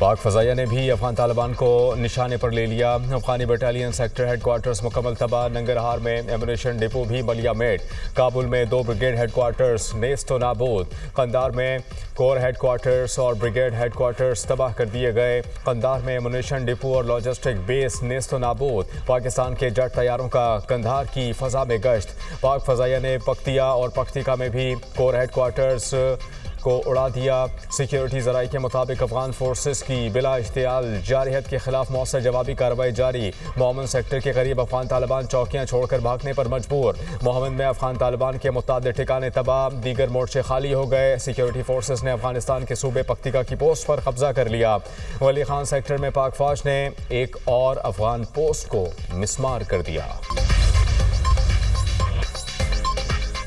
पाक फ़ज़ाइया ने भी अफगान तालिबान को निशाने पर ले लिया। अफगानी बटालियन सेक्टर हेडक्वार्टर्स मुकम्मल तबाह। नंगरहार में एमुनेशन डिपो भी बलिया मेट। काबुल में 2 ब्रिगेड हेडक्वार्टर्स नेस्तो नाबूद। कंधार में कोर हेडक्वार्टर्स और ब्रिगेड हेडक्वार्टर्स तबाह कर दिए गए। कंधार में एमुनेशन डिपो और लॉजिस्टिक बेस नेस्तो नाबूद। पाकिस्तान के जेट तैयारों का कंधार की फ़ज़ा में गश्त। पाक फ़ज़ाइया ने पख्तिया और पख्तिका में भी कोर हेडक्वार्टर्स को उड़ा दिया। सिक्योरिटी ज़राई के मुताबिक अफगान फोर्सेस की बिला इश्तियाल जारहियत के खिलाफ मौसर जवाबी कार्रवाई जारी। मोहम्मद सेक्टर के करीब अफगान तालिबान चौकियां छोड़कर भागने पर मजबूर। मोहम्मद में अफगान तालिबान के मुताबिक ठिकाने तबाह, दीगर मोर्चे खाली हो गए। सिक्योरिटी फोर्सेस ने अफगानिस्तान के सूबे पख्तिका की पोस्ट पर कब्जा कर लिया। वली खान सेक्टर में पाक फौज ने एक और अफगान पोस्ट को मिसमार कर दिया।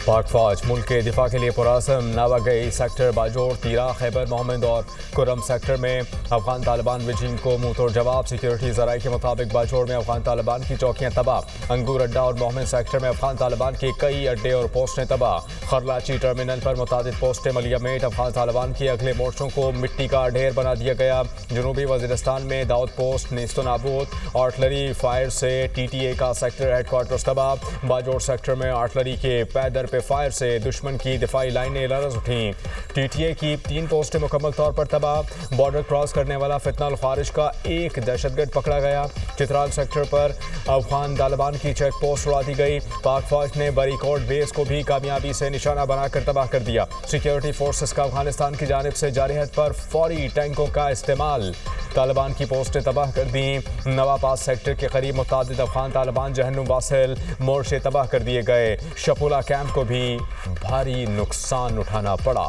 पाक फौज मुल्क के दिफा के लिए पुरासम। नावागई सेक्टर, बाजोर, तीरा, खैबर मोहम्मद और कुरम सेक्टर में अफगान तालिबान रजीम को मुंह तोड़ जवाब। सिक्योरिटी ज़राई के मुताबिक बाजोर में अफगान तालिबान की चौकियां तबाह। अंगूर अड्डा और मोहम्मद सेक्टर में अफगान तालिबान के कई अड्डे और पोस्टें तबाह। खरलाची टर्मिनल पर मुतादिद पोस्टें मलिया मेट। अफगान तालिबान के अगले मोर्चों को मिट्टी का ढेर बना दिया गया। जनूबी वज़ीरिस्तान में दाऊद पोस्ट नेस्तो नाबूद। आर्टलरी फायर से TTA का सेक्टर हेडक्वार्टर्स तबाह। बाजोर सेक्टर में आर्टलरी के पैदर फायर से दुश्मन की दिफाई लाइनें लरज़ उठी। TTA की 3 पोस्टें मुकम्मल तौर पर तबाह। बॉर्डर क्रॉस करने वाला फितना अल खारिज का एक दहशतगर्द पकड़ा गया। चित्राल सेक्टर पर अफगान तालिबान की चेक पोस्ट उड़ा दी गई। पाक फौज ने बरीकोट बेस को भी कामयाबी से निशाना बनाकर तबाह कर दिया। सिक्योरिटी फोर्सेस का अफगानिस्तान की जानिब से जारहियत पर फौरी टैंकों का इस्तेमाल। तालिबान की पोस्टें तबाह कर दी। नवापास सेक्टर के करीब मुतादिद अफगान तालिबान जहन्नुम वासिल मोर्चे तबाह कर दिए गए। शपुला कैंप को भी भारी नुकसान उठाना पड़ा।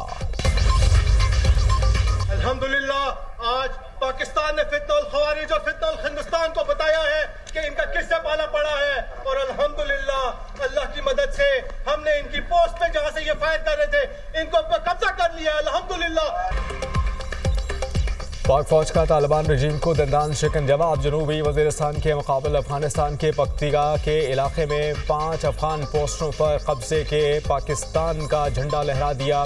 अल्हम्दुलिल्लाह आज पाकिस्तान ने फितनुल खवारिज और फितनुल हिंदुस्तान को बताया है कि इनका किससे पाला पड़ा है। और अल्हम्दुलिल्लाह अल्लाह की मदद से हमने इनकी पोस्ट पे जहां से ये फायर कर रहे थे इनको कब्जा कर लिया। अल्हम्दुलिल्लाह पाक फौज का तालिबान रजीम को दंदान शिकन जवाब। जनूबी वज़ीरिस्तान के मुकाबले अफगानिस्तान के पख्तिका के इलाके में 5 अफगान पोस्टों पर कब्जे के पाकिस्तान का झंडा लहरा दिया।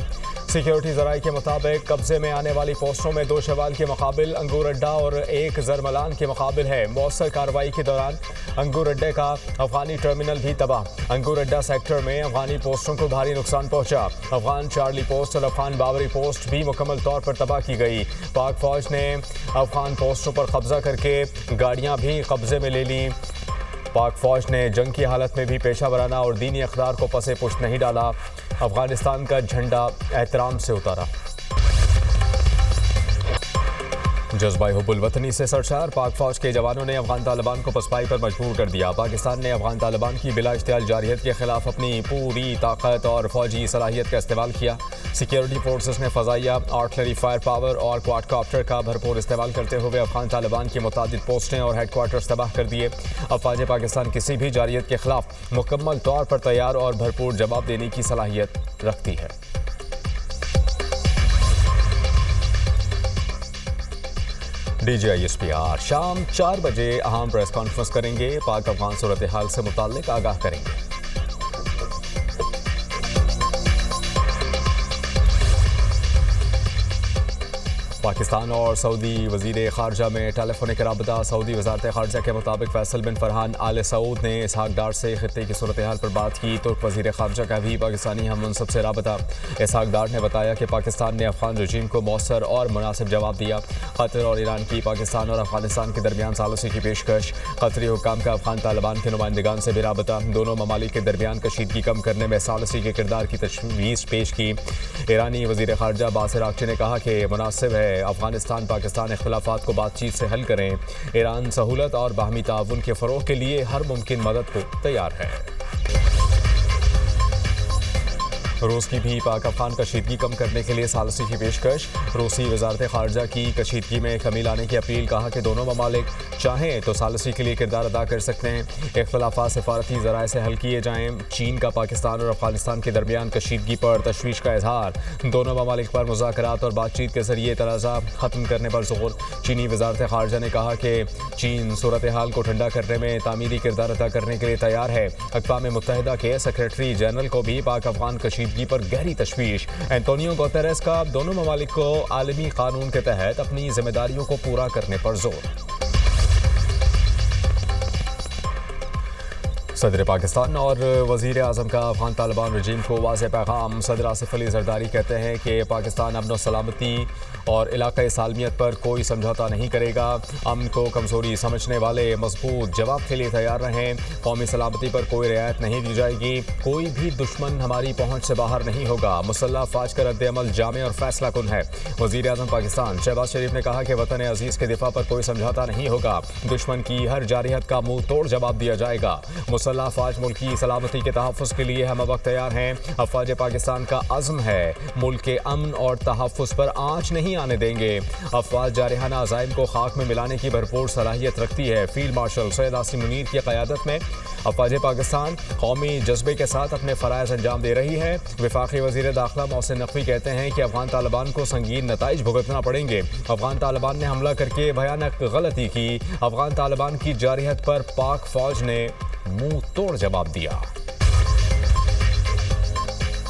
सिक्योरिटी ज़राई के मुताबिक कब्जे में आने वाली पोस्टों में 2 शवाल के मुकाबिल अंगूर अड्डा और 1 जरमलान के मुकाबिल है। मौसर कार्रवाई के दौरान अंगूर अड्डे का अफगानी टर्मिनल भी तबाह। अंगूर अड्डा सेक्टर में अफगानी पोस्टों को भारी नुकसान पहुंचा। अफगान चार्ली पोस्ट और अफगान बाबरी पोस्ट भी मुकम्मल तौर पर तबाह की गई। पाक फौज ने अफगान पोस्टों पर कब्जा करके गाड़ियां भी कब्जे में ले ली। पाक फौज ने जंग की हालत में भी पेशा वराना और दीनी अक़दार को पसे पुश्त नहीं डाला। अफगानिस्तान का झंडा एहतराम से उतारा। जज्बा हुब्बुल वतनी से सरशार पाक फौज के जवानों ने अफगान तालिबान को पसपाई पर मजबूर कर दिया। पाकिस्तान ने अफगान तालिबान की बिला इश्तियाल जारहियत के खिलाफ अपनी पूरी ताकत और फौजी सलाहियत का इस्तेमाल किया। सिक्योरिटी फोर्सेस ने फ़ज़ाइया, आर्टलरी, फायर पावर और क्वाडकॉप्टर का भरपूर इस्तेमाल करते हुए अफगान तालिबान की मुतादिद पोस्टें और हेडक्वार्टर्स तबाह कर दिए। अफवाज पाकिस्तान किसी भी जारहियत के खिलाफ मुकम्मल तौर पर तैयार और भरपूर जवाब देने की सलाहियत रखती है। DGISPR शाम 4 बजे अहम प्रेस कॉन्फ्रेंस करेंगे। पाक अफगान सूरत हाल से मुताल्लिक आगाह करेंगे। पाकिस्तान और सऊदी वज़ीर ख़ारजा में टेलीफोनिक राबता। सऊदी वज़ारत ख़ारजा के मुताबिक फैसल बिन फरहान आल सऊद ने इसहाक डार से ख़ित्ते की सूरत हाल पर बात की। तुर्क वज़ीर ख़ारजा का भी पाकिस्तानी हम मुनसब से राबता। इसहाक डार ने बताया कि पाकिस्तान ने अफ़गान रजीम को मौसर और मुनासिब जवाब दिया। कतर और ईरान की पाकिस्तान और अफ़गानिस्तान के दरमियान सालसी की पेशकश। कतरी हुक्काम का अफ़गान तालिबान के नुमाइंदगान से भी राबता। दोनों ममालिक के दरमियान कशीदगी कम करने में सालसी के किरदार की तशवीश पेश की। ईरानी वज़ीर ख़ारजा बासिर आगची ने कहा कि मुनासिब है अफगानिस्तान पाकिस्तान इख्तिलाफात को बातचीत से हल करें। ईरान सहूलत और बाहमी ताउन के फ़रोग़ के लिए हर मुमकिन मदद को तैयार है। रूस की भी पाक अफगान कशीदगी कम करने के लिए सालसी की पेशकश। रूसी वजारत ख़ारजा की कशीदगी में कमी लाने की अपील। कहा कि दोनों ममालिक चाहें तो सालसी के लिए किरदार अदा कर सकते हैं। इख्तिलाफात सिफारती ज़राए से हल किए जाएँ। चीन का पाकिस्तान और अफगानिस्तान के दरमियान कशीदगी पर तशवीश का इजहार। दोनों ममालिक पर मुज़ाकरात और बातचीत के ज़रिए तनाज़ा ख़त्म करने पर ज़ोर। चीनी वजारत ख़ारजा ने कहा कि चीन सूरत हाल को ठंडा करने में तामीरी किरदार अदा करने के लिए तैयार है। अक़वाम मुत्तहिदा के सेक्रेटरी जनरल को भी पाक अफगान कशीदगी मौजूदगी पर गहरी तशवीश। एंटोनियो गुतेरेस का दोनों ममालिक को आलमी कानून के तहत अपनी जिम्मेदारियों को पूरा करने पर जोर। सदर पाकिस्तान और वज़ीर आज़म का अफगान तालिबान रजीम को वाज़ेह पैगाम। सदर आसिफ अली ज़रदारी कहते हैं कि पाकिस्तान अमन सलामती और इलाक़ाई सालमियत पर कोई समझौता नहीं करेगा। अमन को कमज़ोरी समझने वाले मजबूत जवाब के लिए तैयार रहें। कौमी सलामती पर कोई रियायत नहीं दी जाएगी। कोई भी दुश्मन हमारी पहुँच से बाहर नहीं होगा। मुसल्लह फ़ौज का रद्द-ए-अमल जामे और फैसला कुन है। वज़ीर आज़म पाकिस्तान शहबाज शरीफ ने कहा कि वतन अज़ीज़ के दिफा पर कोई समझौता नहीं होगा। दुश्मन की हर जारियत का मुँह तोड़ जवाब दिया जाएगा। मुसल्लह फ़ौज मुल्क की सलामती के तहफ़्फ़ुज़ के लिए हम वक्त तैयार हैं। अफ़वाज पाकिस्तान का अज़्म है मुल्क के अमन और तहफ़्फ़ुज़ पर आँच नहीं आने देंगे। अफ़वाज जारहाना अज़ाइम को खाक में मिलाने की भरपूर सलाहियत रखती है। फील्ड मार्शल सैयद आसिम मुनीर की क़यादत में अफ़वाज पाकिस्तान कौमी जज्बे के साथ अपने फ़राइज़ अंजाम दे रही है। वफ़ाक़ी वज़ीर दाखिला मोहसिन नक़वी कहते हैं कि अफ़गान तालिबान को संगीन नताइज भुगतना पड़ेंगे। अफ़गान तालिबान ने हमला करके भयानक गलती की। अफ़गान तालिबान की जारहियत पर पाक फ़ौज ने मुंह तोड़ जवाब दिया।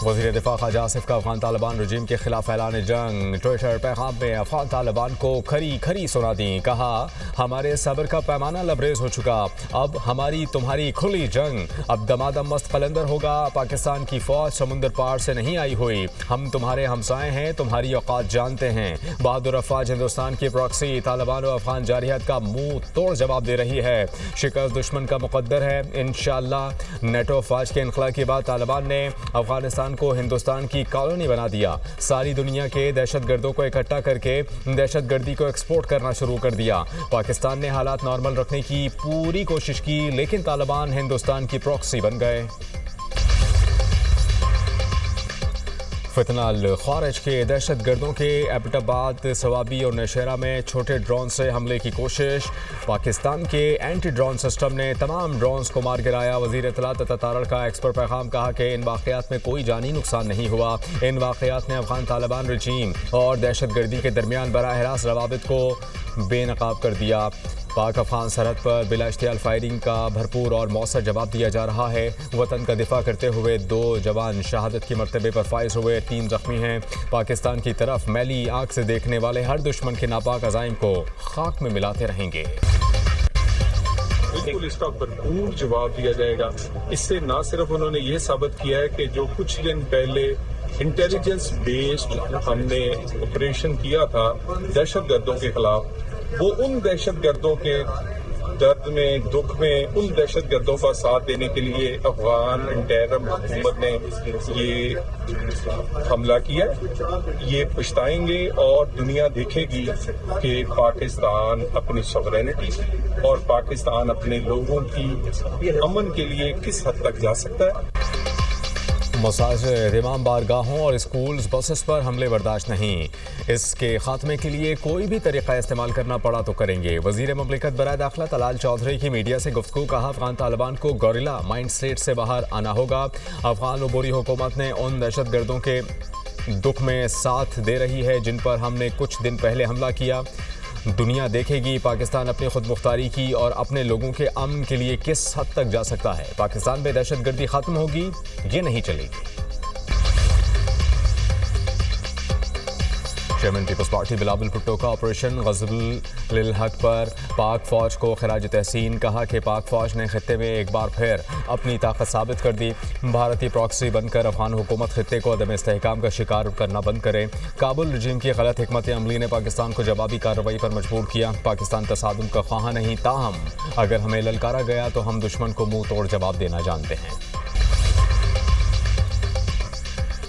वज़ीर दिफा ख्वाजा आसिफ का अफ़गान तालिबान रजीम के खिलाफ ऐलान जंग। ट्विटर पैगाम में अफ़गान तालिबान को खरी खरी सुना दी। कहा, हमारे सब्र का पैमाना लबरेज हो चुका। अब हमारी तुम्हारी खुली जंग। अब दमादम मस्त कलंदर होगा। पाकिस्तान की फ़ौज समुंदर पार से नहीं आई हुई। हम तुम्हारे हमसाए हैं, तुम्हारी औकात जानते हैं। बहादुर अफ़वाज हिंदुस्तान की प्रॉक्सी तालिबान और अफ़गान जारहियत का मुंह तोड़ जवाब दे रही है। शिकस्त दुश्मन का मुक़द्दर है। इंशाअल्लाह नेटो फ़ौज के इनख़ला के बाद तालिबान ने अफ़गानिस्तान को हिंदुस्तान की कॉलोनी बना दिया। सारी दुनिया के दहशतगर्दों को इकट्ठा करके दहशतगर्दी को एक्सपोर्ट करना शुरू कर दिया। पाकिस्तान ने हालात नॉर्मल रखने की पूरी कोशिश की, लेकिन तालिबान हिंदुस्तान की प्रॉक्सी बन गए। फितनाल ख़ारिज के दहशतगर्दों के एबटाबाद, सवाबी और नौशहरा में छोटे ड्रोन से हमले की कोशिश। पाकिस्तान के एंटी ड्रोन सिस्टम ने तमाम ड्रोन्स को मार गिराया। वज़ीर इत्तलात अता तारड़ का एक्सपर्ट पैगाम। कहा कि इन वाक़यात में कोई जानी नुकसान नहीं हुआ। इन वाक़यात ने अफ़गान तालिबान रजीम और दहशतगर्दी के दरमियान बराह रास्त रवाबित को बेनकाब कर दिया। पाक अफ़गान सरहद पर बिला इश्तियाल फायरिंग का भरपूर और मौसर जवाब दिया जा रहा है। वतन का दिफा करते हुए 2 जवान शहादत के मरतबे पर फाइज हुए, 3 जख्मी हैं। पाकिस्तान की तरफ मैली आंख से देखने वाले हर दुश्मन के नापाक अज़ाइम को खाक में मिलाते रहेंगे। बिल्कुल इसका भरपूर जवाब दिया जाएगा। इससे न सिर्फ उन्होंने ये साबित किया है कि जो कुछ दिन पहले इंटेलिजेंस बेस्ड हमने ऑपरेशन किया था दहशतगर्दों के खिलाफ, वो उन दहशतगर्दों के दर्द में, दुख में, उन दहशतगर्दों का साथ देने के लिए अफगान इंटरिम हुकूमत ने ये हमला किया। ये पछताएंगे और दुनिया देखेगी कि पाकिस्तान अपनी सॉवरेनिटी और पाकिस्तान अपने लोगों की अमन के लिए किस हद तक जा सकता है। मसाजिद, इमाम बारगाहों और स्कूल्स, बसेस पर हमले बर्दाश्त नहीं। इसके खात्मे के लिए कोई भी तरीका इस्तेमाल करना पड़ा तो करेंगे। वज़ीर ममलिकत बराए दाखिला तलाल चौधरी की मीडिया से गुफ्तगू। कहा, अफ़गान तालिबान को गोरिल्ला माइंड सेट से बाहर आना होगा। अफ़गान उबूरी हुकूमत ने उन दहशतगर्दों के दुख में साथ दे रही है जिन पर हमने कुछ दिन पहले हमला किया। दुनिया देखेगी पाकिस्तान अपनी खुद मुख्तारी की और अपने लोगों के अमन के लिए किस हद तक जा सकता है। पाकिस्तान में दहशतगर्दी खत्म होगी, ये नहीं चलेगी। Chairman people's party Bilawal Bhutto का ऑपरेशन ग़ज़बुल लिल हक पर पाक फ़ौज को खिराज तहसीन। कहा कि पाक फ़ौज ने खित्ते में एक बार फिर अपनी ताकत साबित कर दी। भारतीय प्रॉक्सी बनकर अफ़गान हुकूमत खित्ते को अदम इस्तेहकाम का शिकार करना बंद करे। काबुल रजीम की गलत हिकमत अमली ने पाकिस्तान को जवाबी कार्रवाई पर मजबूर किया। पाकिस्तान तसादुम का ख्वाह नहीं, ताहम अगर हमें ललकारा गया तो हम दुश्मन को मुँह तोड़ जवाब देना जानते हैं।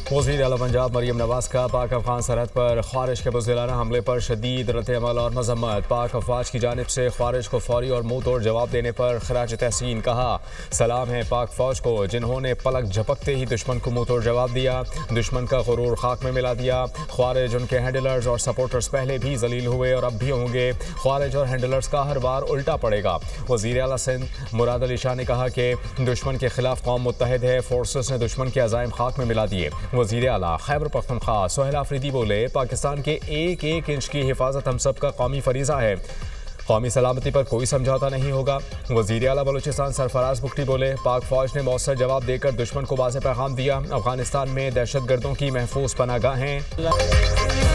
वज़ीर आला पंजाब मरियम नवाज का पाक अफ़गान सरहद पर ख़ारिज के बुज़दिलाना हमले पर शदीद रद्द-ए-अमल और मज़म्मत। पाक अफ़वाज की जानिब से ख़ारिज को फौरी और मुँह तोड़ जवाब देने पर खिराज तहसीन। कहा, सलाम है पाक फ़ौज को जिन्होंने पलक झपकते ही दुश्मन को मुँह तोड़ जवाब दिया। दुश्मन का गुरूर खाक में मिला दिया। ख़ारिज, उनके हैंडलर्स और सपोर्टर्स पहले भी जलील हुए और अब भी होंगे। ख़ारिज और हैंडलर्स का हर बार उल्टा पड़ेगा। वज़ीर आला सिंध मुराद अली शाह ने कहा कि दुश्मन के खिलाफ कौम मुत्तहिद है। फोर्सेस ने दुश्मन के अज़ाइम खाक में मिला दिए। वज़ीर आला खैबर पख्तूनख्वा सोहेल आफरीदी बोले, पाकिस्तान के एक एक इंच की हिफाजत हम सब का कौमी फरीज़ा है। कौमी सलामती पर कोई समझौता नहीं होगा। वज़ीर आला बलूचिस्तान सरफराज बुख्ती बोले, पाक फौज ने मौसर जवाब देकर दुश्मन को वाज़ेह पैगाम दिया। अफगानिस्तान में दहशतगर्दों की महफूज पनाहगाहें।